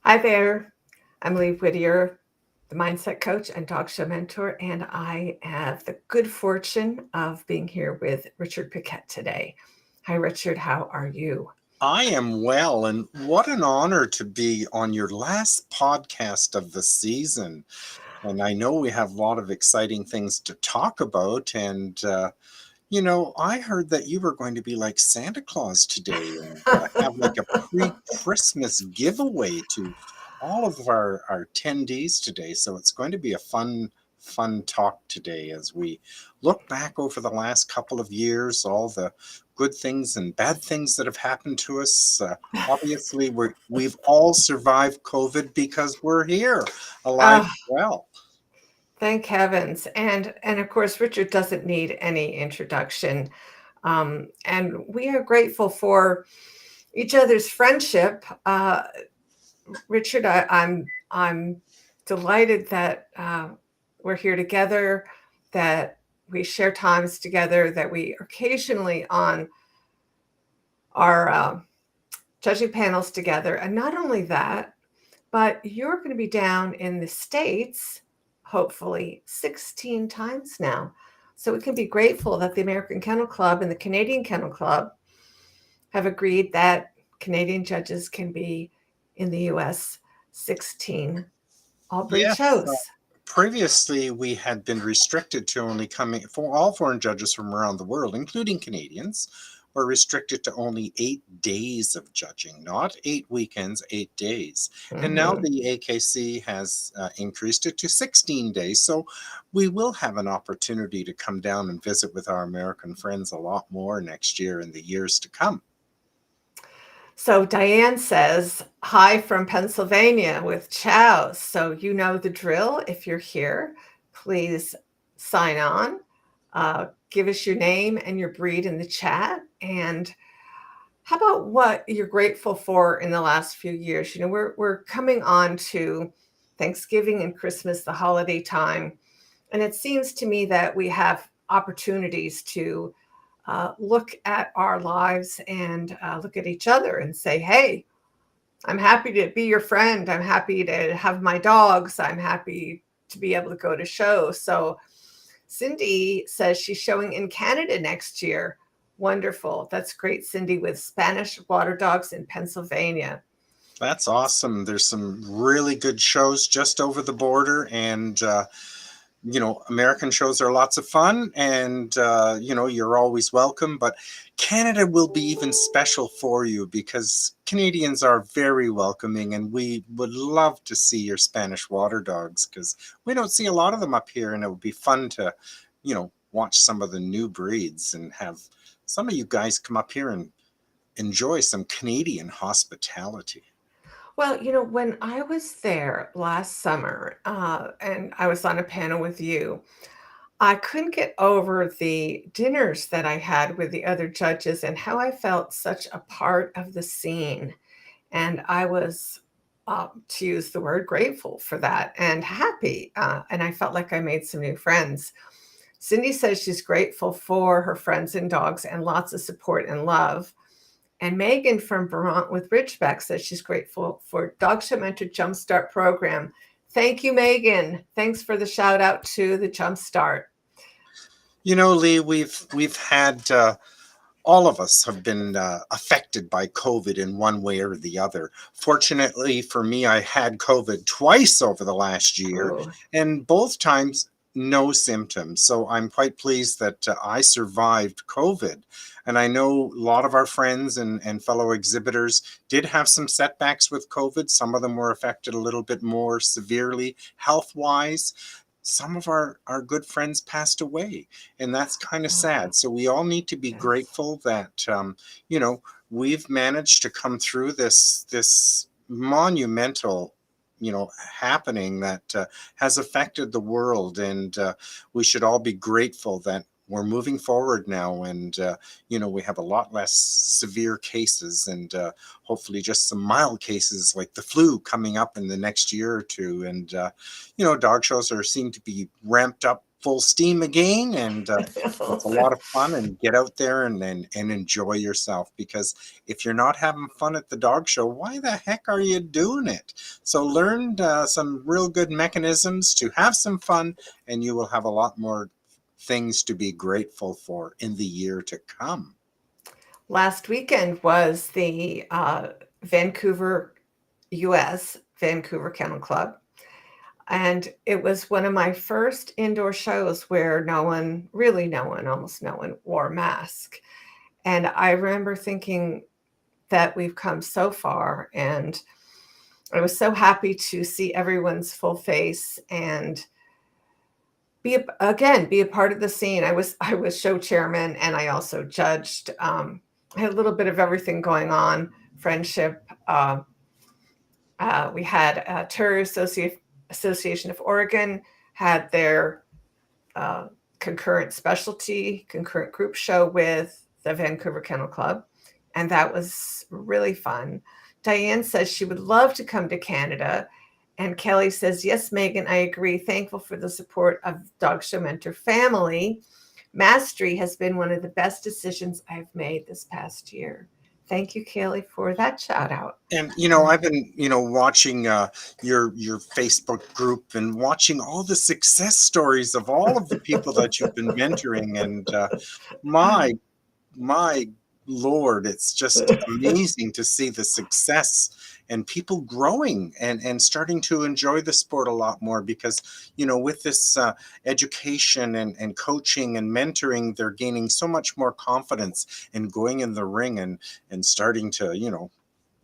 Hi there. I'm Lee Whittier, the Mindset Coach and Dog Show Mentor, and I have the good fortune of being here with Richard Paquette today. Hi, Richard. How are you? I am well, and what an honor to be on your last podcast of the season. And I know we have a lot of exciting things to talk about. I heard that you were going to be like Santa Claus today and have like a pre-Christmas giveaway to all of our attendees today. So it's going to be a fun talk today as we look back over the last couple of years, all the good things and bad things that have happened to us. Obviously, we've all survived COVID because we're here, alive Oh, and well. thank heavens. And of course, Richard doesn't need any introduction. And we are grateful for each other's friendship. Richard, I'm delighted that we're here together, that we share times together, that we occasionally on our judging panels together. And not only that, but you're going to be down in the States, hopefully 16 times now. So we can be grateful that the American Kennel Club and the Canadian Kennel Club have agreed that Canadian judges can be in the US 16 all breed Yes. shows. Previously, we had been restricted to only coming for all foreign judges from around the world, including Canadians, were restricted to only 8 days of judging, not 8 weekends, 8 days. And now Mhm. the AKC has increased it to 16 days. So we will have an opportunity to come down and visit with our American friends a lot more next year and the years to come. So Diane says, hi from Pennsylvania with chows. So you know the drill. If you're here, please sign on. Give us your name and your breed in the chat. And how about what you're grateful for in the last few years? You know, we're coming on to Thanksgiving and Christmas, the holiday time. And it seems to me that we have opportunities to look at our lives and look at each other and say, hey, I'm happy to be your friend. I'm happy to have my dogs. I'm happy to be able to go to shows. So Cindy says she's showing in Canada next year. Wonderful. That's great, Cindy, with Spanish water dogs in Pennsylvania. That's awesome. There's some really good shows just over the border, and American shows are lots of fun, and you're always welcome. But Canada will be even special for you because Canadians are very welcoming, and we would love to see your Spanish water dogs because we don't see a lot of them up here, and it would be fun to, watch some of the new breeds and have some of you guys come up here and enjoy some Canadian hospitality. Well, you know, when I was there last summer and I was on a panel with you, I couldn't get over the dinners that I had with the other judges and how I felt such a part of the scene. And I was, to use the word, grateful for that and happy. And I felt like I made some new friends. Cindy says she's grateful for her friends and dogs and lots of support and love. And Megan from Vermont with Ridgeback says she's grateful for Dog Show Mentor Jumpstart program. Thank you, Megan. Thanks for the shout out to the Jumpstart. Lee, we've had all of us have been affected by COVID in one way or the other. Fortunately for me, I had COVID twice over the last year, Oh, and both times no symptoms. So I'm quite pleased that I survived COVID. And I know a lot of our friends and fellow exhibitors did have some setbacks with COVID. Some of them were affected a little bit more severely health wise. Some of our good friends passed away, and that's kind of oh, sad. So we all need to be yes. grateful that we've managed to come through this monumental happening that has affected the world, and we should all be grateful that we're moving forward now, and we have a lot less severe cases, and hopefully just some mild cases like the flu coming up in the next year or two. And dog shows are seem to be ramped up full steam again, and it's a lot of fun. And get out there and enjoy yourself, because if you're not having fun at the dog show, why the heck are you doing it? So learn some real good mechanisms to have some fun, and you will have a lot more things to be grateful for in the year to come. Last weekend was the Vancouver, US, Vancouver Kennel Club. And it was one of my first indoor shows where no one, really no one, almost no one wore a mask. And I remember thinking that we've come so far. And I was so happy to see everyone's full face and be a part of the scene. I was show chairman, and I also judged. I had a little bit of everything going on. Friendship. We had Association of Oregon had their uh, concurrent group show with the Vancouver Kennel Club, and that was really fun. Diane says she would love to come to Canada. And Kelly says, yes, Megan, I agree. Thankful for the support of Dog Show Mentor family. Mastery has been one of the best decisions I've made this past year. Thank you, Kelly, for that shout out. And I've been watching your Facebook group, and watching all the success stories of all of the people that you've been mentoring, and my my Lord, it's just amazing to see the success and people growing and starting to enjoy the sport a lot more, because with this education and coaching and mentoring, they're gaining so much more confidence in going in the ring and starting to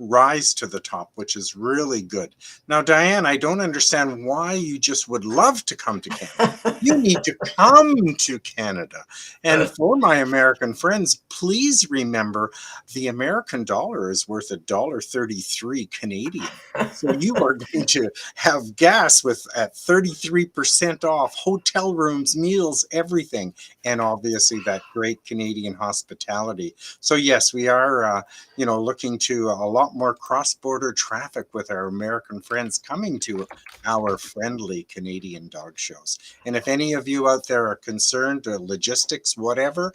rise to the top, which is really good. Now, Diane, I don't understand why you just would love to come to Canada. You need to come to Canada. And for my American friends, please remember the American dollar is worth $1.33 Canadian. So you are going to have gas at 33% off, hotel rooms, meals, everything, and obviously that great Canadian hospitality. So yes, we are looking to a lot more cross-border traffic with our American friends coming to our friendly Canadian dog shows. And if any of you out there are concerned, or logistics, whatever,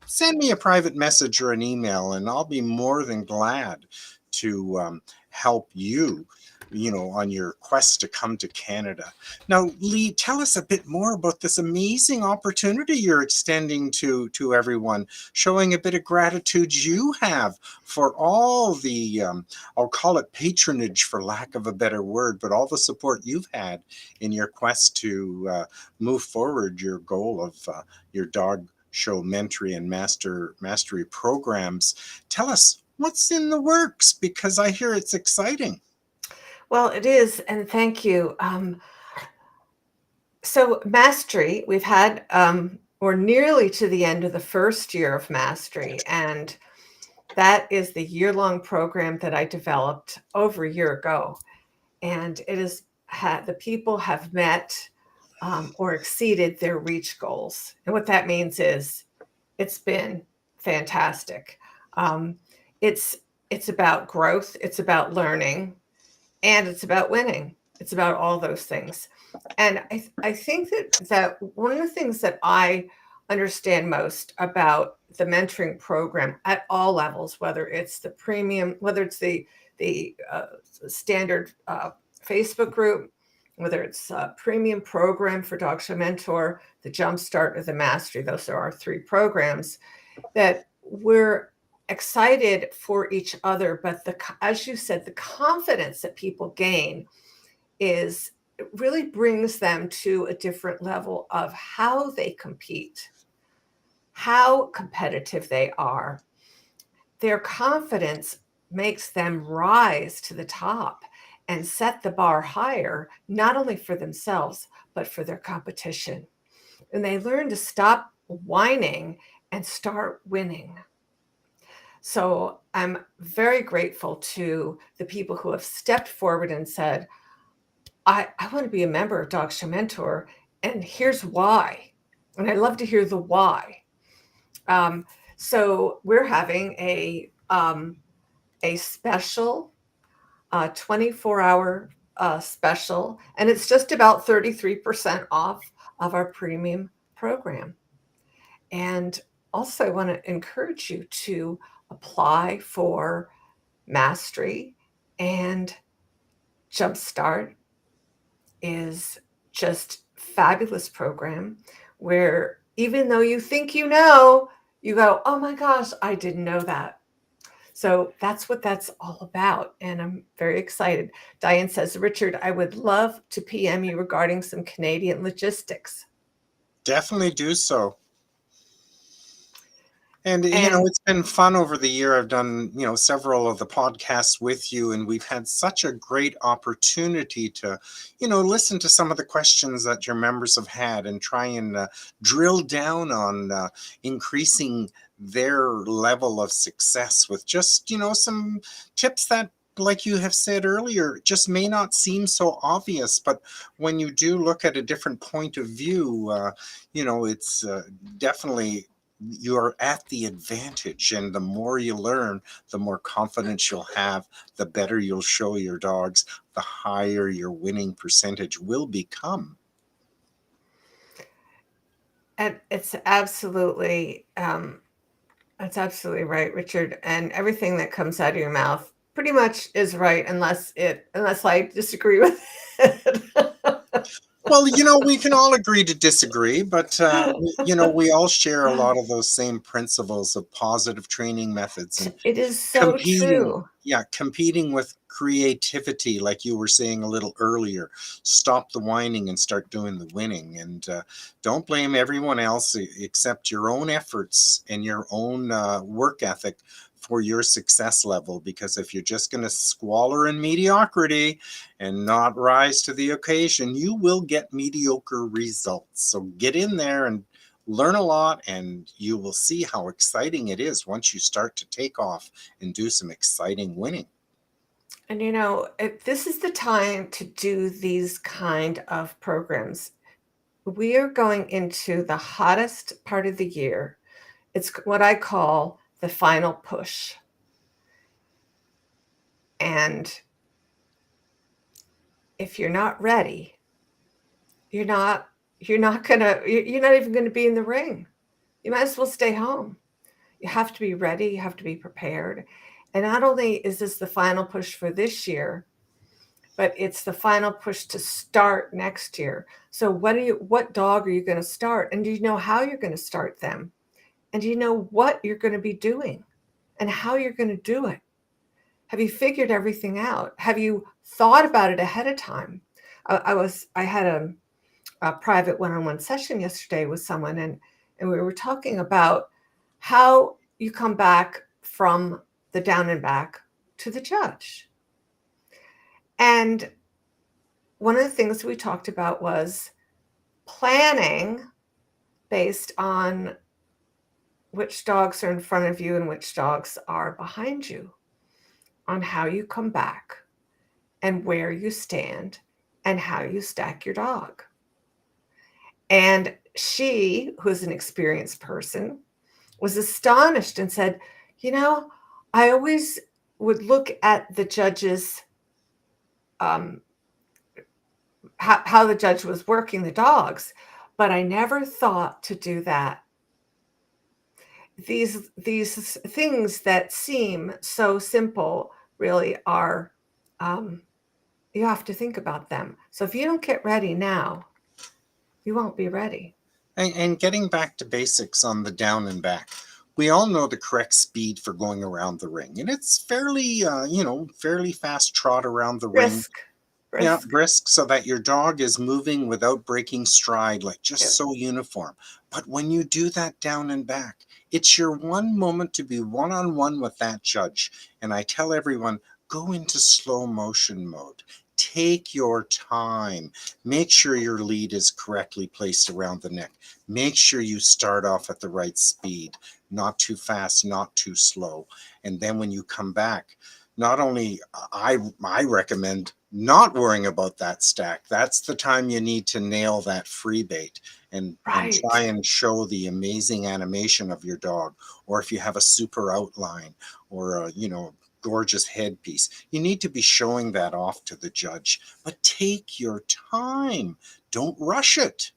send me a private message or an email, and I'll be more than glad to help you on your quest to come to Canada. Now, Lee, tell us a bit more about this amazing opportunity you're extending to everyone, showing a bit of gratitude you have for all the, I'll call it patronage for lack of a better word, but all the support you've had in your quest to move forward your goal of your dog show mentoring and mastery programs. Tell us what's in the works, because I hear it's exciting. Well, it is, and thank you. So Mastery, we've had, we're nearly to the end of the first year of Mastery, and that is the year-long program that I developed over a year ago. And it is the people have met or exceeded their reach goals. And what that means is it's been fantastic. Um, it's it's about growth, it's about learning, and it's about winning. It's about all those things. And I think that one of the things that I understand most about the mentoring program at all levels, whether it's the premium, whether it's the standard Facebook group, whether it's a premium program for Dog Show Mentor, the Jumpstart, or the Mastery, those are our three programs, that we're excited for each other. But as you said, the confidence that people gain is it really brings them to a different level of how they compete, how competitive they are. Their confidence makes them rise to the top and set the bar higher, not only for themselves, but for their competition. And they learn to stop whining and start winning. So I'm very grateful to the people who have stepped forward and said, I want to be a member of Dog Show Mentor, and here's why. And I love to hear the why. So we're having a special 24-hour special, and it's just about 33% off of our premium program. And also, I want to encourage you to apply for Mastery, and Jumpstart is just fabulous program where even though you think you go, oh my gosh, I didn't know that. So that's what that's all about. And I'm very excited. Diane says, Richard, I would love to PM you regarding some Canadian logistics. Definitely do so. And, And it's been fun over the year. I've done, several of the podcasts with you, and we've had such a great opportunity to, listen to some of the questions that your members have had and try and drill down on increasing their level of success with just, some tips that, like you have said earlier, just may not seem so obvious, but when you do look at a different point of view, it's definitely you're at the advantage, and the more you learn, the more confidence you'll have, the better you'll show your dogs, the higher your winning percentage will become. it's absolutely that's absolutely right, Richard. And everything that comes out of your mouth pretty much is right unless I disagree with it. Well, we can all agree to disagree, but we all share a lot of those same principles of positive training methods and It is so competing. true. Yeah, competing with creativity, like you were saying a little earlier. Stop the whining and start doing the winning, and don't blame everyone else except your own efforts and your own work ethic for your success level. Because if you're just going to squalor in mediocrity and not rise to the occasion, you will get mediocre results. So get in there and learn a lot, and you will see how exciting it is once you start to take off and do some exciting winning. And this is the time to do these kind of programs. We are going into the hottest part of the year. It's what I call the final push. And if you're not ready, you're not you're not even going to be in the ring. You might as well stay home. You have to be ready, you have to be prepared. And not only is this the final push for this year, but it's the final push to start next year. So what dog are you going to start? And do you know how you're going to start them? And do you know what you're going to be doing and how you're going to do it? Have you figured everything out? Have you thought about it ahead of time? I had a private one-on-one session yesterday with someone, and we were talking about how you come back from the down and back to the judge. And one of the things we talked about was planning based on which dogs are in front of you and which dogs are behind you, on how you come back and where you stand and how you stack your dog. And she, who's an experienced person, was astonished and said, I always would look at the judge's how the judge was working the dogs, but I never thought to do that. These things that seem so simple really are, you have to think about them. So if you don't get ready now, you won't be ready. And getting back to basics on the down and back, we all know the correct speed for going around the ring, and it's fairly, fairly fast trot around the ring. Brisk, Yeah, brisk. brisk, so that your dog is moving without breaking stride, like just Yep. so uniform. But when you do that down and back, it's your one moment to be one-on-one with that judge. And I tell everyone, go into slow motion mode. Take your time. Make sure your lead is correctly placed around the neck. Make sure you start off at the right speed, not too fast, not too slow. And then when you come back, not only I recommend not worrying about that stack. That's the time you need to nail that free bait and Right. try and show the amazing animation of your dog. Or if you have a super outline or a, gorgeous headpiece, you need to be showing that off to the judge. But take your time. Don't rush it.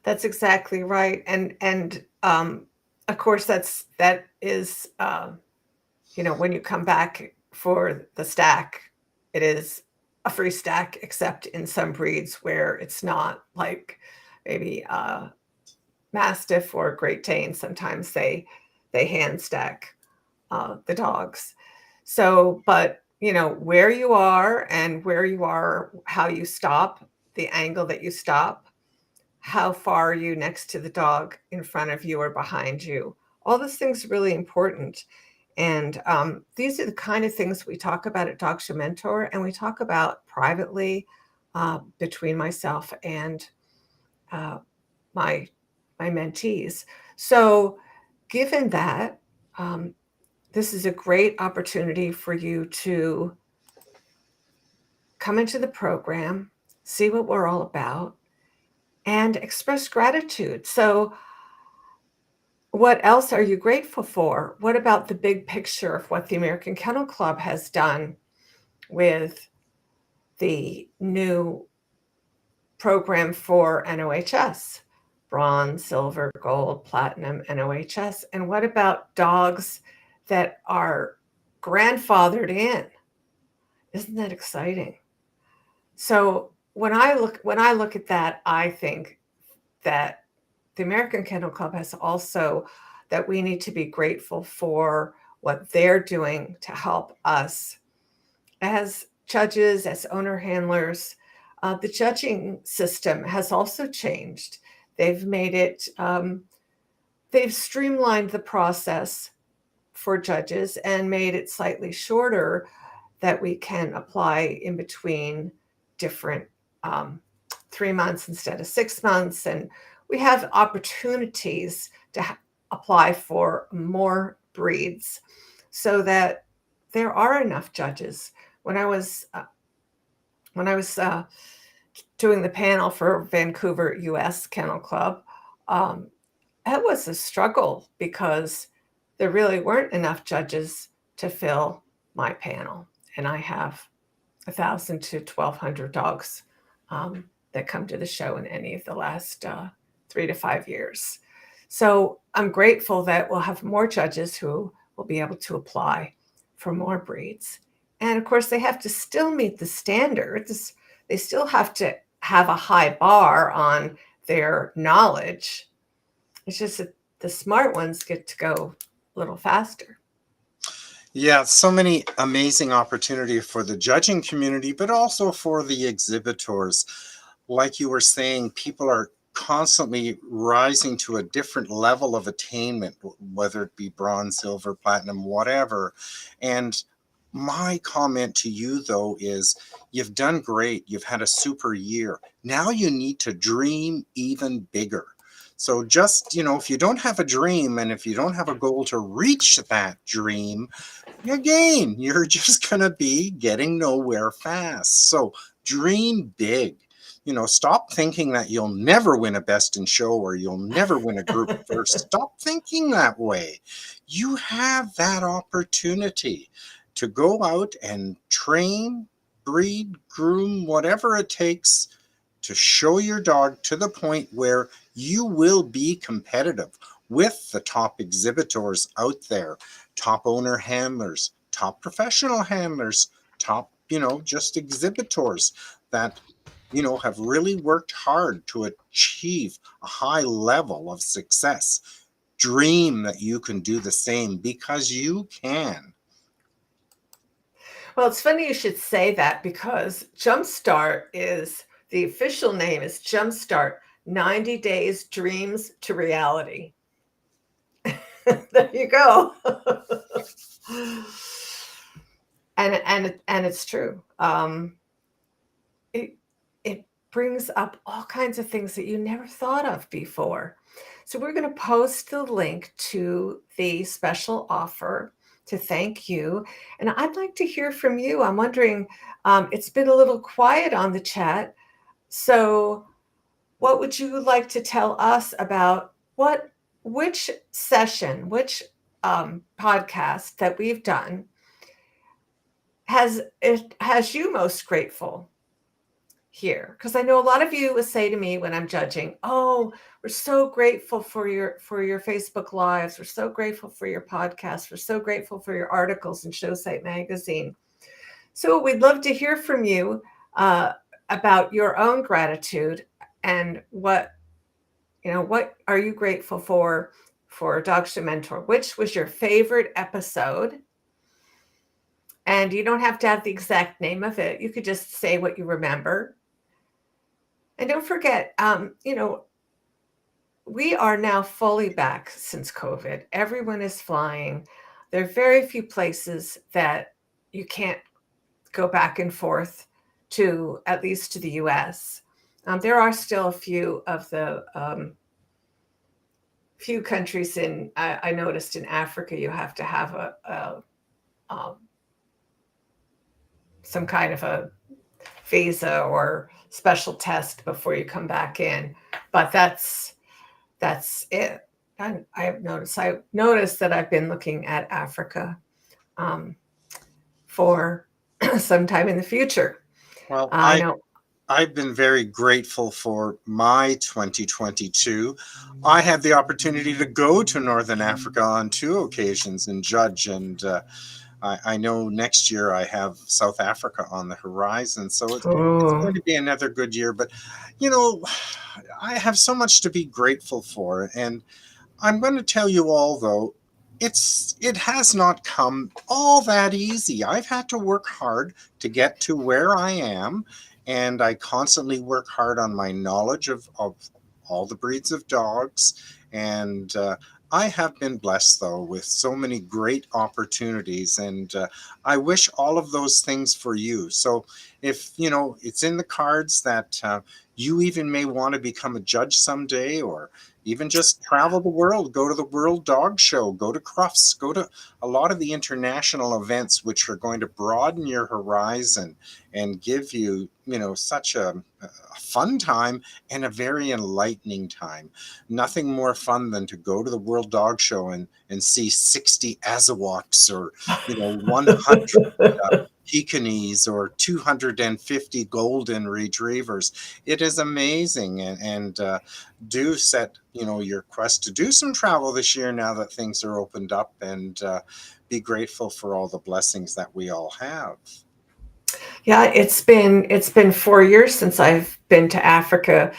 That's exactly right. And of course, that is when you come back for the stack, it is a free stack, except in some breeds where it's not, like maybe Mastiff or Great Dane. Sometimes they hand stack the dogs. So, but where you are and where you are, how you stop, the angle that you stop, how far are you next to the dog, in front of you or behind you. All those things are really important. And these are the kind of things we talk about at Dogs Show Mentor, and we talk about privately between myself and uh, my my mentees. So, given that, um, this is a great opportunity for you to come into the program, see what we're all about, and express gratitude. So, what else are you grateful for? What about the big picture of what the American Kennel Club has done with the new program for NOHS? Bronze, silver, gold, platinum, NOHS. And what about dogs that are grandfathered in? Isn't that exciting? So when I look at that, I think that the American Kennel Club has also, that we need to be grateful for what they're doing to help us as judges, as owner handlers. The judging system has also changed. They've made it, they've streamlined the process for judges and made it slightly shorter, that we can apply in between different 3 months instead of 6 months. And we have opportunities to apply for more breeds so that there are enough judges. When I was doing the panel for Vancouver US Kennel Club, um, it was a struggle because there really weren't enough judges to fill my panel. And I have 1,000 to 1,200 dogs that come to the show in any of the last 3 to 5 years. So I'm grateful that we'll have more judges who will be able to apply for more breeds. And of course, they have to still meet the standards. They still have to have a high bar on their knowledge. It's just that the smart ones get to go a little faster. Yeah, so many amazing opportunity for the judging community, but also for the exhibitors. Like you were saying, people are constantly rising to a different level of attainment, whether it be bronze, silver, platinum, whatever. And my comment to you, though, is you've done great. You've had a super year. Now you need to dream even bigger. So just, if you don't have a dream and if you don't have a goal to reach that dream, again, you're just going to be getting nowhere fast. So dream big. Stop thinking that you'll never win a best in show or you'll never win a group first. Stop thinking that way. You have that opportunity to go out and train, breed, groom, whatever it takes to show your dog to the point where you will be competitive with the top exhibitors out there, top owner handlers, top professional handlers, top, just exhibitors that, have really worked hard to achieve a high level of success. Dream that you can do the same, because you can. Well, it's funny you should say that, because Jumpstart is, the official name is Jumpstart 90 Days Dreams to Reality. There you go. and it's true. It brings up all kinds of things that you never thought of before. So we're going to post the link to the special offer to thank you. And I'd like to hear from you. I'm wondering, it's been a little quiet on the chat. So what would you like to tell us about which session, which podcast that we've done has you most grateful? here, because I know a lot of you would say to me when I'm judging, "Oh, we're so grateful for your Facebook lives. We're so grateful for your podcast. We're so grateful for your articles in Showsite Magazine." So we'd love to hear from you uh, about your own gratitude and what are you grateful for Dogs to Mentor? Which was your favorite episode? And you don't have to have the exact name of it. You could just say what you remember. And don't forget, we are now fully back since COVID. Everyone is flying. There are very few places that you can't go back and forth to, at least to the US. There are still a few of the few countries I noticed in Africa, you have to have um, some kind of a visa or special test before you come back in. But that's it. I've noticed that I've been looking at Africa for some time in the future. Well, I know. I've been very grateful for my 2022. I had the opportunity to go to Northern Africa on 2 occasions and judge, and I know next year I have South Africa on the horizon, so it's going Oh, to be another good year. But you know, I have so much to be grateful for, and I'm going to tell you all though, it has not come all that easy. I've had to work hard to get to where I am, and I constantly work hard on my knowledge of all the breeds of dogs. And I have been blessed though with so many great opportunities, and I wish all of those things for you. So if you know it's in the cards that you even may want to become a judge someday, or even just travel the world, go to the World Dog Show, go to Crufts, go to a lot of the international events, which are going to broaden your horizon and give you, such a fun time and a very enlightening time. Nothing more fun than to go to the World Dog Show and see 60 Azawoks, or, 100 Pekingese, or 250 golden retrievers. It is amazing, and do set your quest to do some travel this year now that things are opened up, and be grateful for all the blessings that we all have. yeah, it's been 4 years since I've been to Africa,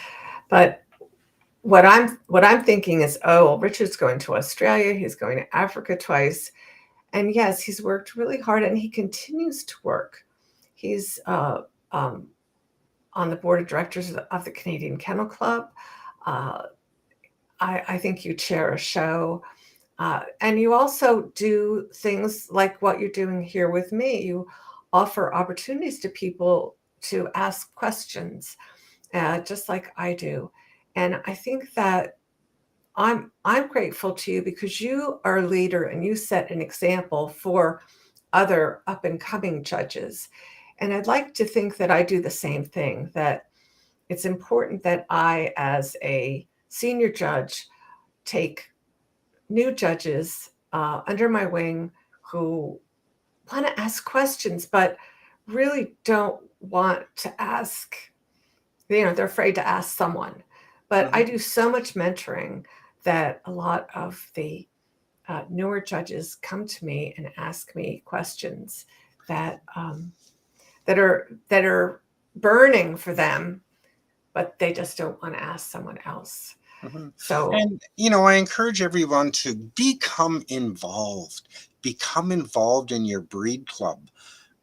but what I'm thinking is, oh, Richard's going to Australia, he's going to Africa twice, and yes, he's worked really hard, and he continues to work. He's um, on the board of directors of the Canadian Kennel Club. Uh, I think you chair a show. And you also do things like what you're doing here with me. You offer opportunities to people to ask questions, just like I do. And I think that I'm grateful to you because you are a leader and you set an example for other up and coming judges. And I'd like to think that I do the same thing, that it's important that I, as a senior judge, take new judges under my wing who want to ask questions, but really don't want to ask, they're afraid to ask someone. But I Mhm. do so much mentoring that a lot of the newer judges come to me and ask me questions that that are burning for them, but they just don't want to ask someone else. Mhm. So And, I encourage everyone to become involved. Become involved in your breed club.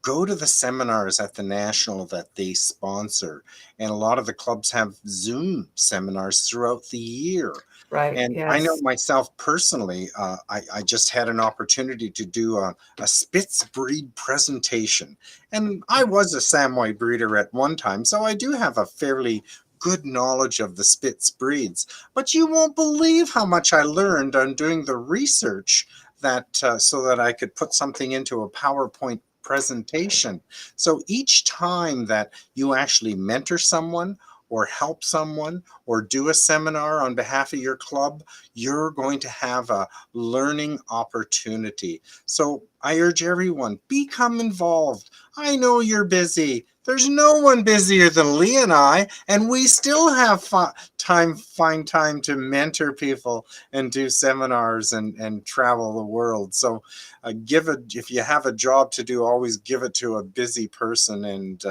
Go to the seminars at the national that they sponsor. And a lot of the clubs have Zoom seminars throughout the year. right, And I know yes. myself personally, I just had an opportunity to do a Spitz breed presentation. And I was a Samoy breeder at one time, so I do have a fairly good knowledge of the Spitz breeds. But you won't believe how much I learned on doing the research that so that I could put something into a PowerPoint presentation. So each time that you actually mentor someone or help someone or do a seminar on behalf of your club, you're going to have a learning opportunity. So I urge everyone, become involved. I know you're busy. There's no one busier than Lee and we still have find time to mentor people and do seminars and travel the world. So if you have a job to do, always give it to a busy person. And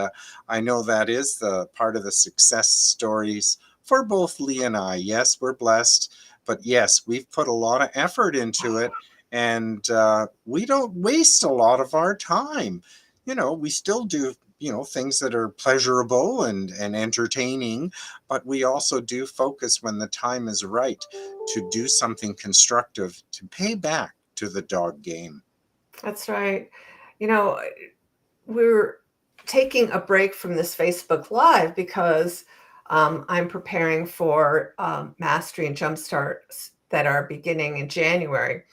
I know that is the part of the success stories for both Lee and I. Yes, we're blessed, but yes, we've put a lot of effort into it. And we don't waste a lot of our time. We still do, things that are pleasurable and entertaining, but we also do focus when the time is right to do something constructive to pay back to the dog game. That's right. You know, we're taking a break from this Facebook Live because I'm preparing for Mastery and Jumpstart that are beginning in January.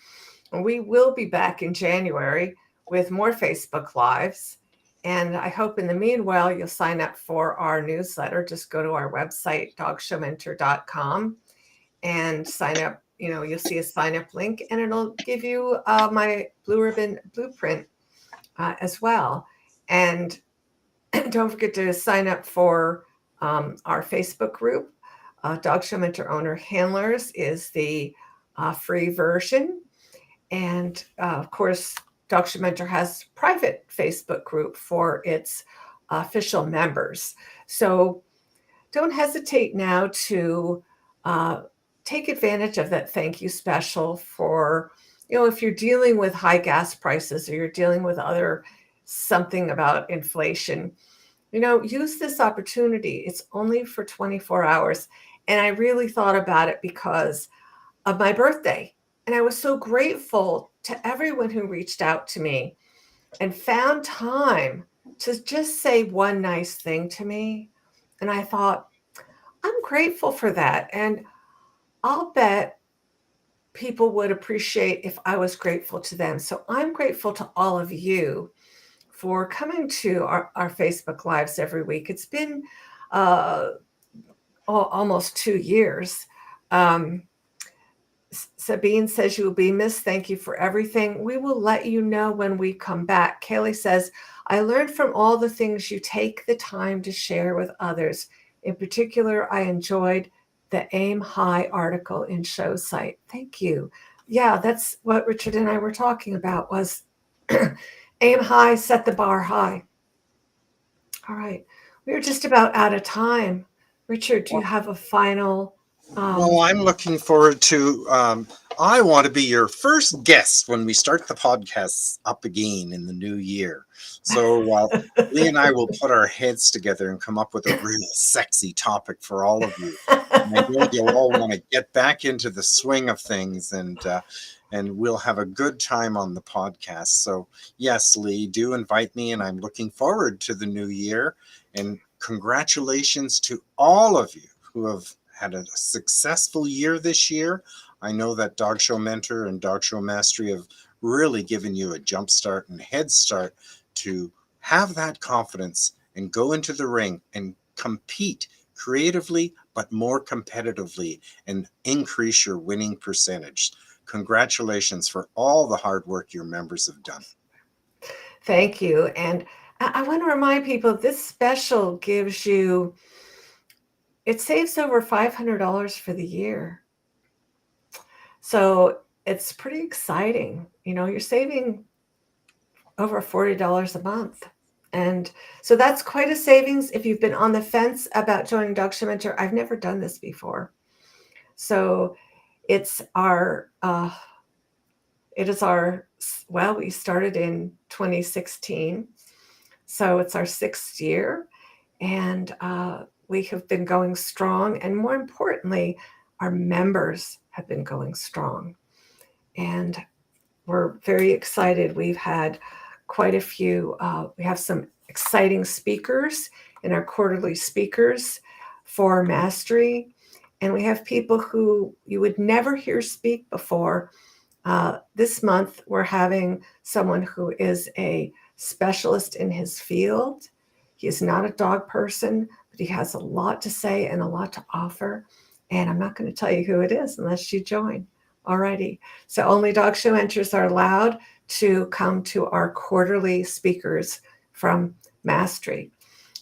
And we will be back in January with more Facebook Lives. And I hope in the meanwhile, you'll sign up for our newsletter. Just go to our website, dogshowmentor.com, and sign up. You'll see a sign up link, and it'll give you my Blue Ribbon Blueprint as well. And don't forget to sign up for our Facebook group. Dog Show Mentor Owner Handlers is the free version. And of course, Dog Show Mentor has a private Facebook group for its official members. So don't hesitate now to take advantage of that thank you special for, if you're dealing with high gas prices or you're dealing with something about inflation, use this opportunity. It's only for 24 hours. And I really thought about it because of my birthday. And I was so grateful to everyone who reached out to me and found time to just say one nice thing to me. And I thought, I'm grateful for that. And I'll bet people would appreciate if I was grateful to them. So I'm grateful to all of you for coming to our Facebook Lives every week. It's been almost 2 years. Sabine says you will be missed. Thank you for everything. We will let you know when we come back. Kaylee says, I learned from all the things you take the time to share with others. In particular, I enjoyed the Aim High article in Show Site. Thank you. Yeah, that's what Richard and I were talking about was aim high, set the bar high. All right. We're just about out of time. Richard, do you have a final? Well, I'm looking forward to, I want to be your first guest when we start the podcasts up again in the new year. So Lee and I will put our heads together and come up with a really sexy topic for all of you. And I know you'll all want to get back into the swing of things, and we'll have a good time on the podcast. So yes, Lee, do invite me, and I'm looking forward to the new year. And congratulations to all of you who have had a successful year this year. I know that Dog Show Mentor and Dog Show Mastery have really given you a jump start and head start to have that confidence and go into the ring and compete creatively, but more competitively, and increase your winning percentage. Congratulations for all the hard work your members have done. Thank you. And I want to remind people this special gives you, it saves over $500 for the year. So it's pretty exciting. You're saving over $40 a month. And so that's quite a savings. If you've been on the fence about joining Dog Show Mentor, I've never done this before. So it's we started in 2016. So it's our 6th year. And we have been going strong. And more importantly, our members have been going strong. And we're very excited. We've had quite a few, we have some exciting speakers in our quarterly speakers for Mastery. And we have people who you would never hear speak before. This month, we're having someone who is a specialist in his field. He is not a dog person, but he has a lot to say and a lot to offer. And I'm not going to tell you who it is unless you join. Alrighty. So only dog show entries are allowed to come to our quarterly speakers from Mastery.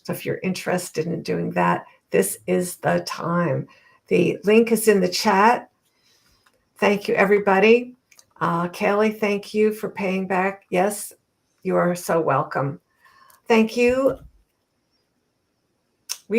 So if you're interested in doing that, this is the time. The link is in the chat. Thank you, everybody. Kelly, thank you for paying back. Yes, you are so welcome. Thank you,